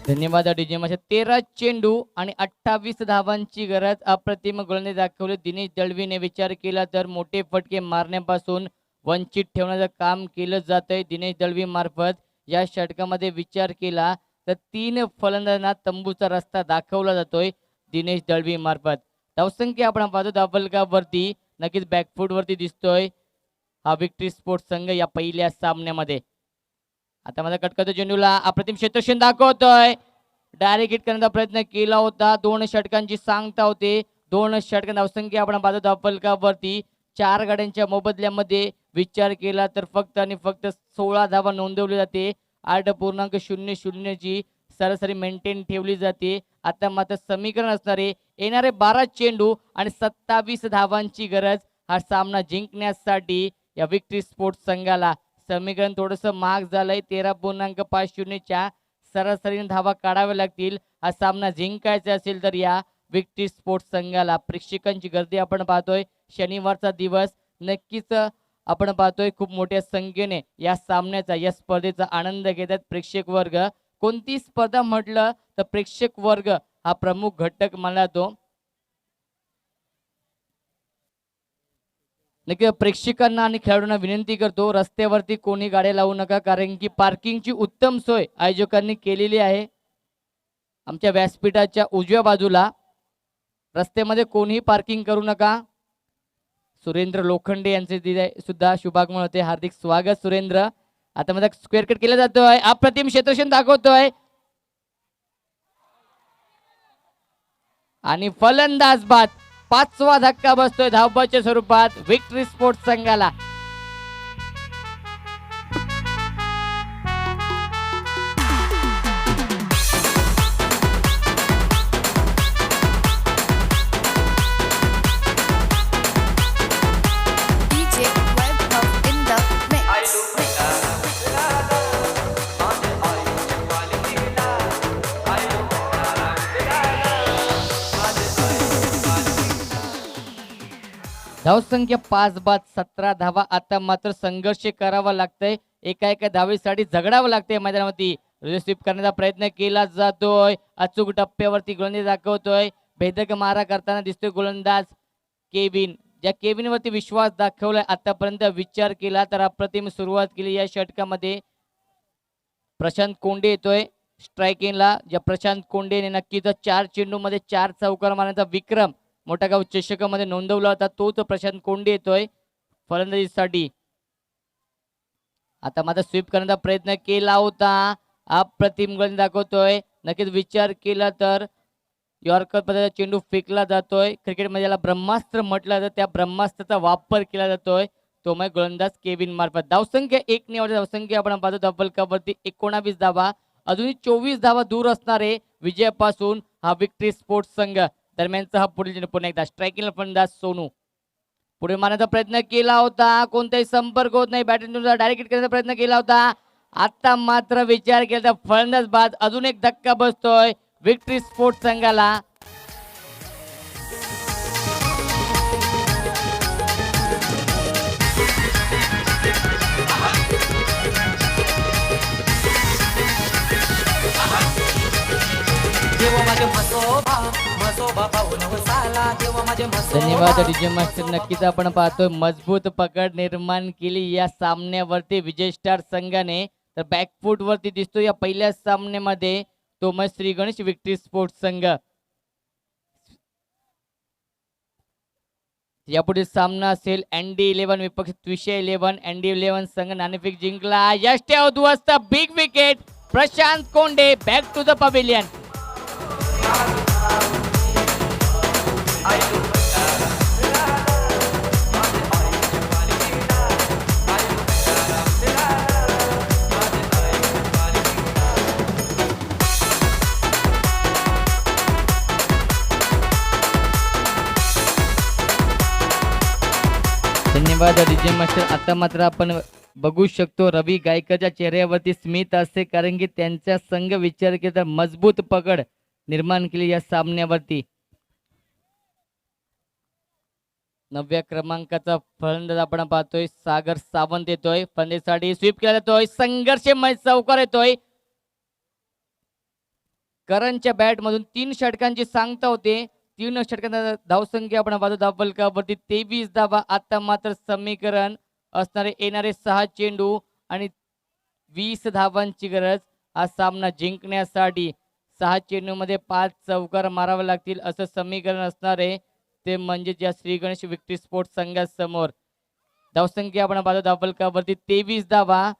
धन्यवाद डीजे माशा. 13 चेंडू आणि 28 धावांची गरज. अप्रतिम गोलंदाजी दाखवले दिनेश दळवीने. विचार केला तर मोठे फटके मारण्यापासून वंचित ठेवण्याचं काम केलं जातंय दिनेश दळवी मार्फत. या षटकामध्ये विचार केला तर 3 फलंदाजांना तंबूचा रस्ता दाखवला जातोय दिनेश दळवी मार्फत. धावसंख्या आपण पाहतो धावफलकावरती नक्कीच बॅकफूट वरती दिसतोय हा विक्ट्री स्पोर्ट्स संघ या पहिल्या सामन्यामध्ये. आता माझा कटकट चेंडूला अप्रतिम क्षेत्ररक्षण दाखवतोय. डायरेक्ट हिट करण्याचा प्रयत्न केला होता. 2 षटकांची सांगता होते. 2 षटकां धावसंख्या आपण पाहतो धावफलकावरती 4 गड्यांच्या मोबदल्यामध्ये विचार केला तर फक्त आणि फक्त 16 धावा नोंदवली जाते. 8.00 ची सरासरी मेंटेन ठेवली जाते. आता मात्र समीकरण असणारे येणारे 12 चेंडू आणि 27 धावांची गरज हा सामना जिंकण्यासाठी या विक्ट्री स्पोर्ट्स संघाला. समीकरण थोडंसं महाग झालंय. 13.50 च्या सरासरीने धावा काढाव्या लागतील हा सामना जिंकायचा असेल तर या विक्ट्री स्पोर्ट्स संघाला. प्रेक्षकांची गर्दी आपण पाहतोय. शनिवारचा दिवस नक्कीच आपण पाहतोय खूप मोठ्या संख्येने या सामन्याचा या स्पर्धेचा आनंद घेतात प्रेक्षक वर्ग. कोणती स्पर्धा म्हटलं तर प्रेक्षक वर्ग हा प्रमुख घटक मानला जातो. नक्की प्रेक्षकांना आणि खेळाडूंना विनंती करतो रस्त्यावरती कोणी गाड्या लावू नका, कारण की पार्किंगची उत्तम सोय आयोजकांनी केलेली आहे. आमच्या व्यासपीठाच्या उजव्या बाजूला रस्त्यामध्ये कोणीही पार्किंग करू नका. सुरेंद्र लोखंडे यांचे सुद्धा शुभागमन होते. हार्दिक स्वागत सुरेंद्र. आता मध्ये स्क्वेअर कट केला जातोय. अप्रतिम क्षेत्ररक्षण दाखवतोय आणि फलंदाज बाद. 5वा धक्का बसतोय धावबाच्या स्वरूपात विक्ट्री स्पोर्ट्स संघाला. धावसंख्या 5 बाद 17 धावा. आता मात्र संघर्ष करावा लागतंय. एका धावेसाठी झगडावं लागतंय मैदानावरती. स्वीप करण्याचा प्रयत्न केला जातोय. अचूक टप्प्यावरती गोलंदाजी दाखवतोय. भेदक मारा करताना दिसतोय गोलंदाज केविन. ज्या केविन वरती विश्वास दाखवलाय आतापर्यंत विचार केला तर अप्रतिम सुरुवात केली या षटकामध्ये. प्रशांत कोंडे येतोय स्ट्रायकिंगला. ज्या प्रशांत कोंडेने नक्कीच 4 चेंडूमध्ये 4 चौकार मारण्याचा विक्रम मोठागाव चषकामध्ये नोंदवला होता. तोच प्रशांत कोंडे येतोय फलंदाजीसाठी. आता मात्र स्वीप करण्याचा प्रयत्न केला होता. अप्रतिम गोलंदाजी दाखवतोय. नक्कीच विचार केला तर यॉर्कर पद्धतीचा चेंडू फेकला जातोय. क्रिकेटमध्ये याला ब्रह्मास्त्र म्हटलं जातं. त्या ब्रह्मास्त्राचा वापर केला जातोय तो मग गोलंदाज केविन मार्फत. धावसंख्या 1 निवड धावसंख्या आपण पाहतो धावफलकावरती 19 धावा. अजूनही 24 धावा दूर असणारे विजयापासून हा विक्ट्री स्पोर्ट्स संघ. दरम्यानचा हा पुढील चेंडू पुन्हा एकदा स्ट्रायकिंग फलंदाज सोनू. पुढे मारण्याचा प्रयत्न केला होता. कोणताही संपर्क होत नाही. बॅटिंग डायरेक्ट हिट करण्याचा प्रयत्न केला होता आता मात्र विचार केला तर फलंदाज बाद अजून एक धक्का बसतोय विक्ट्री स्पोर्ट्स संघाला. धन्यवाद डीजे मास्टर. नक्कीच आपण पाहतोय मजबूत पकड निर्माण केली या सामन्यावरती विजय स्टार संघाने. तर बॅकफूट वरती दिसतो या पहिल्या सामन्यामध्ये Thomas Shri Ganesh victory sports संघ. यापुढे सामना असेल ND11 विपक्ष त्विषय 11. ND11 संघ नाणेफेक जिंकला. यष्टे उद्ध्वस्त big wicket Prashant Konde back to the pavilion. धन्यवाद डीजे मास्टर. आता मात्र आपण बघू शकतो रवी गायकच्या चेहऱ्यावरती स्मित असते कारण की त्यांचा संघ विचार केला तर मजबूत पकड निर्माण केली या सामन्यावरती. 9व्या क्रमांकाचा फलंदाज आपण पाहतोय सागर सावंत येतोय. फलंदाजीसाठी स्वीप केला जातोय. संघर्षमय चौकार येतोय. करणच्या बॅट मधून 3 षटकांची सांगता होते. 3 षटकांचा धावसंख्या आपण पाहतो धावफलकावरती 23 धावा. आता मात्र समीकरण असणारे येणारे 6 चेंडू आणि 20 धावांची गरज हा सामना जिंकण्यासाठी. 6 चेंडूमध्ये 5 चौकार मारावे लागतील असं समीकरण असणार आहे. ते म्हणजे या श्री गणेश विक्ट्री स्पोर्ट्स संघासमोर. धावसंख्या आपण पाहतो धावफलकावरती 23 धावा.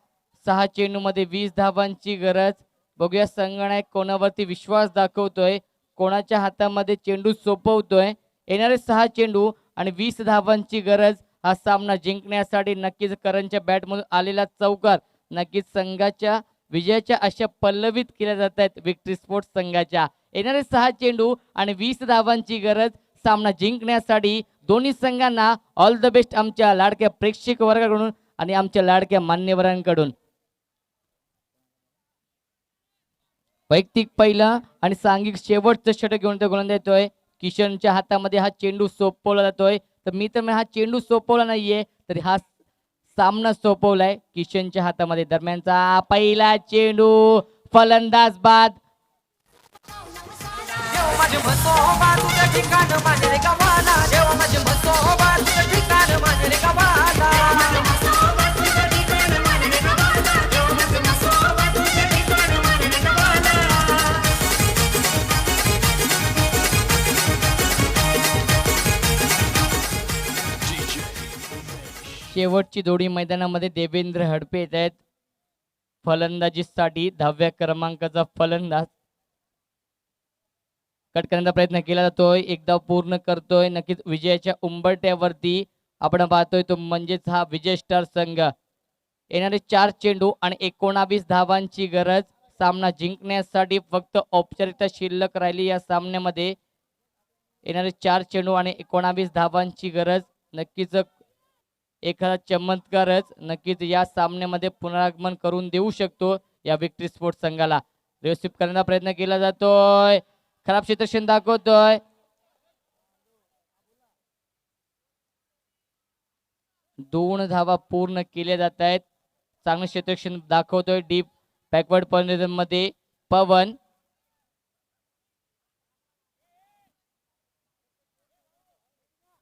6 चेंडूमध्ये 20 धावांची गरज. बघूया संघनायक कोणावरती विश्वास दाखवतोय, कोणाच्या हातामध्ये चेंडू सोपवतोय. येणारे 6 चेंडू आणि 20 धावांची गरज हा सामना जिंकण्यासाठी. नक्कीच करणच्या बॅटमधून आलेला चौकार नक्कीच संघाच्या विजयाच्या अशा पल्लवित केल्या जात आहेत विक्ट्री स्पोर्ट्स संघाच्या. येणारे 6 चेंडू आणि 20 धावांची गरज सामना जिंकण्यासाठी. दोन्ही संघांना ऑल द बेस्ट आमच्या लाडक्या प्रेक्षक वर्गाकडून आणि आमच्या लाडक्या मान्यवरांकडून. वैयक्तिक पहिला आणि सांघिक शेवटचं षटक घेऊन तो गोलंदाज येतोय. किशनच्या हातामध्ये हा चेंडू सोपवला जातोय. तर मी तर हा चेंडू सोपवला नाहीये तर हा सामना सोपवलाय किशनच्या हातामध्ये. दरम्यानचा पहिला चेंडू फलंदाज बाद. शेवटची जोडी मैदानामध्ये देवेंद्र हडपे येत आहेत फलंदाजीसाठी. 10व्या क्रमांकाचा फलंदाज कट करण्याचा प्रयत्न केला जातोय. एकदा पूर्ण करतोय. नक्कीच विजयाच्या उंबरट्यावरती आपण पाहतोय तो म्हणजेच हा विजय स्टार संघ. येणारे 4 चेंडू आणि 19 धावांची गरज सामना जिंकण्यासाठी. फक्त औपचारिकता शिल्लक राहिली या सामन्यामध्ये. येणारे 4 चेंडू आणि 19 धावांची गरज. नक्कीच एखादा चमत्कारच नक्कीच या सामन्यामध्ये पुनरागमन करून देऊ शकतो या विक्ट्री स्पोर्ट्स संघाला. रिसिव्ह करण्याचा प्रयत्न केला जातोय. खराब क्षेत्ररक्षण दाखवतोय. 2 धावा पूर्ण केल्या जात आहेत. चांगलं क्षेत्ररक्षण दाखवतोय डीप बॅकवर्ड पॉझिशन मध्ये पवन.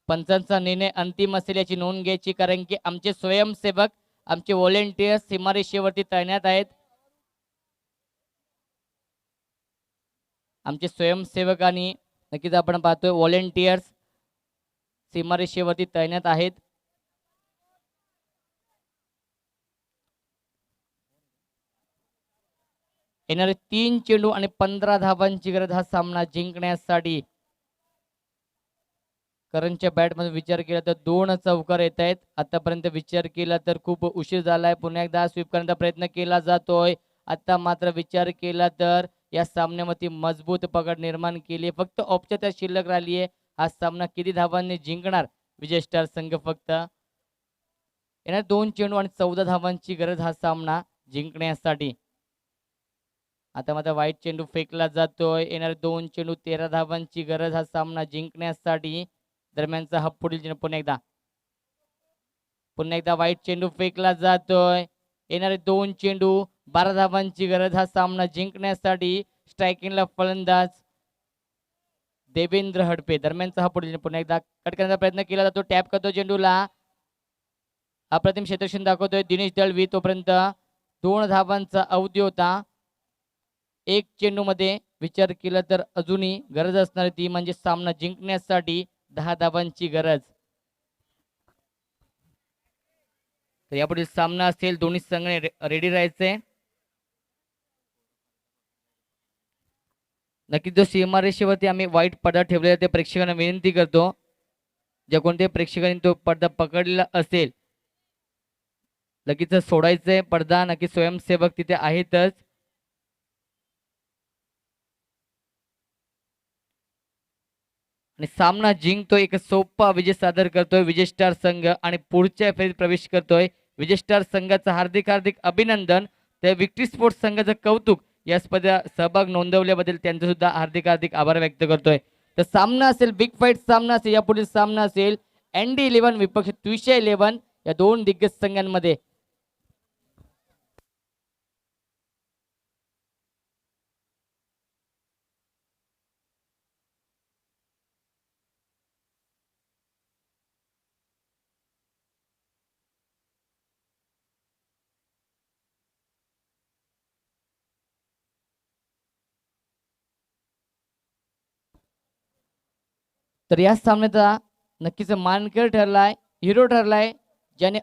पंचांचा निर्णय अंतिम असेल याची नोंद घ्यायची कारण की आमचे स्वयंसेवक आमचे व्हॉलेंटियर्स सीमारेषेवरती तैनात आहेत. आमचे स्वयंसेवक आणि नक्कीच आपण पाहतोय व्हॉलेंटियर्स सीमारेषेवरती तैनात आहेत. येणारे 3 चेंडू आणि 15 धावांची गरज हा सामना जिंकण्यासाठी. करणच्या बॅटमध्ये विचार केला तर 2 चौकार येत आहेत. आतापर्यंत विचार केला तर खूप उशीर झालाय. पुन्हा एकदा स्वीप करण्याचा प्रयत्न केला जातोय. आता मात्र विचार केला तर या सामन्यामध्ये मजबूत पकड निर्माण केली. फक्त औपचारिकता शिल्लक राहिली आहे. हा सामना किती धावांनी जिंकणार विजय स्टार संघ. फक्त येणार 2 चेंडू आणि 14 धावांची गरज हा सामना जिंकण्यासाठी. आता मात्र वाईट चेंडू फेकला जातोय. येणारे 2 चेंडू 13 धावांची गरज हा सामना जिंकण्यासाठी. दरम्यानचा हा पुढील चेंडू पुन्हा एकदा वाईट चेंडू फेकला जातोय. येणारे 2 चेंडू 12 धावांची गरज हा सामना जिंकण्यासाठी. स्ट्रायकिंगला फलंदाज देवेंद्र हडपे. दरम्यानचा हा पुढील पुन्हा एकदा कट करण्याचा प्रयत्न केला जातो. टॅप करतो चेंडूला. अप्रतिम क्षेत्ररक्षण दाखवतोय दिनेश दळवी. तोपर्यंत 2 धावांचा अवधी होता. एक चेंडू मध्ये विचार केला तर अजूनही गरज असणार ती म्हणजे सामना जिंकण्यासाठी 10 धावांची गरज. तर यापुढील सामना असेल दोन्ही संघ रेडी राहायचे. नक्कीच जो सीमारेषेवरती आम्ही वाईट पडदा ठेवलेला ते प्रेक्षकांना विनंती करतो, ज्या कोणत्या प्रेक्षकांनी तो पडदा पकडलेला असेल लगेच सोडायचंय पडदा. नक्की स्वयंसेवक तिथे आहेतच. आणि सामना जिंकतोय एक सोपा विजय सादर करतोय विजय स्टार संघ आणि पुढच्या फेरीत प्रवेश करतोय. विजय स्टार संघाचं हार्दिक हार्दिक अभिनंदन. त्या विक्ट्री स्पोर्ट्स संघाचं कौतुक. या स्पर्धेत सहभाग नोंदवल्याबद्दल त्यांचं सुद्धा हार्दिक हार्दिक आभार व्यक्त करतोय. तर सामना असेल बिग फाईट सामना असेल. यापुढील सामना असेल ND11 विपक्ष तुळशी 11 या दोन दिग्गज संघांमध्ये. तर या सामन्याचा नक्कीच मानकर ठरलाय, हिरो ठरलाय, ज्याने